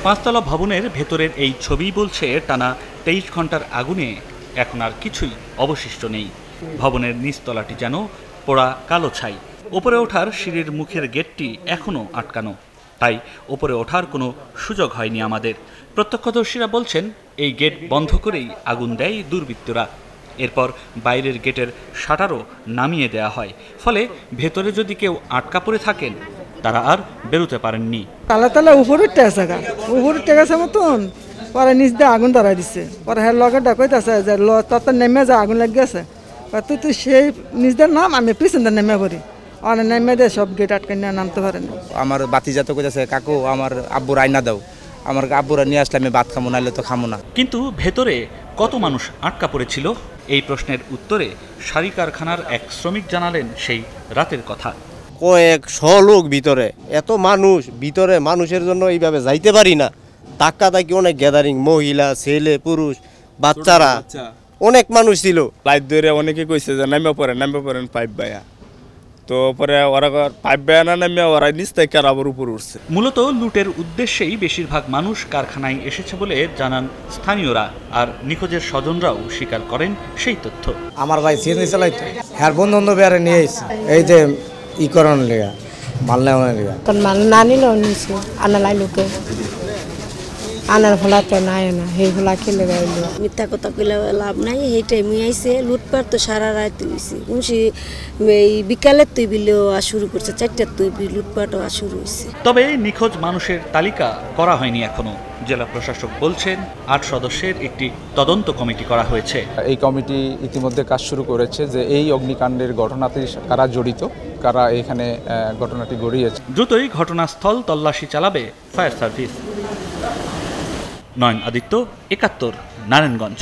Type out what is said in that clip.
পাঁচতলা ভবনের ভেতরের এই ছবি বলছে টানা 23 ঘন্টার আগুনে এখন আর কিছুই অবশিষ্ট নেই। ভবনের নিচতলাটি যেন পোড়া কালো ছাই। ওপরে ওঠার সিঁড়ির মুখের গেটটি এখনও আটকানো, তাই ওপরে ওঠার কোনো সুযোগ হয়নি আমাদের। প্রত্যক্ষদর্শীরা বলছেন এই গেট বন্ধ করেই আগুন দেয় দুর্বৃত্তরা। এরপর বাইরের গেটের শাটারও নামিয়ে দেওয়া হয়, ফলে ভেতরে যদি কেউ আটকা পড়ে থাকেন তারা আর বেরোতে পারেননি। তালা তালা উপরে টেকাছে মতন পরে নিচ দিয়ে আগুন ধরাই দিচ্ছে। পরে হ্যাঁ লগে ডাকাইতেছে যে তত নেমে যা আগুন লেগে গেছে, তুই সেই নিচ দিয়ে নাম, আমি পিছন দিয়ে নেমে পড়ি। অনেক নেমে দিয়ে সব গেট আটকে নিয়ে নামতে পারেনি। আমার বাতি যাতে কইতেছে, কাকু আমার আব্বুর আয়না দাও, আমার আব্বুরা নিয়ে আসলে আমি ভাত খামো, নাইলে তো খামো না। কিন্তু ভেতরে কত মানুষ আটকা পড়েছিল এই প্রশ্নের উত্তরে শাড়ি কারখানার এক শ্রমিক জানালেন সেই রাতের কথা। কয়েকশো লোক ভিতরে, এত মানুষ ভিতরে, মানুষের জন্য এইভাবে যাইতে পারি না। ধাক্কা ধাক্কি অনেক গ্যাদারিং, মহিলা ছেলে পুরুষ বাচ্চারা অনেক মানুষ ছিল। লাইট ধরে অনেকে কইছে যে নামে পড়েন পাইপ বাইয়া, তো পরে ওরা পাইপ বাইয়া না নামে ওরা নিচ থেকে আবার উপর উঠছে। মূলত লুটের উদ্দেশ্যেই বেশিরভাগ মানুষ কারখানায় এসেছে বলে জানান স্থানীয়রা, আর নিখোঁজের স্বজনরাও স্বীকার করেন সেই তথ্য। আমার ভাই সিএনজি চালাইতো, হ্যাঁ বন্ধু বেড়ে নিয়ে এসেছে এই যে ই করণ লেগা, মাল নেওয়ার লেগা। মাল না নিলেও নিছে, আনালাই লোকে আনার ফলা তো নাই না, সেইগুলা খেলে গাইলো। মিথ্যা কথা কইলে লাভ নাই, সেই টাইমে আইসে লুটপাট তো সারা রাত হয়েছে। উনসি এই বিকালের তুই বিলেও শুরু করছে, 4টার তুই লুটপাটও শুরু হয়েছে। তবে নিখোঁজ মানুষের তালিকা করা হয়নি এখনো। জেলা প্রশাসক বলছেন 8 সদস্যের একটি তদন্ত কমিটি করা হয়েছে। এই কমিটি ইতিমধ্যে কাজ শুরু করেছে যে এই অগ্নিকাণ্ডের ঘটনাতে কারা জড়িত, কারা এখানে ঘটনাটি ঘটিয়েছে। দ্রুতই ঘটনাস্থল তল্লাশি চালাবে ফায়ার সার্ভিস। নয়ন আদিত্য, 71, নারায়ণগঞ্জ।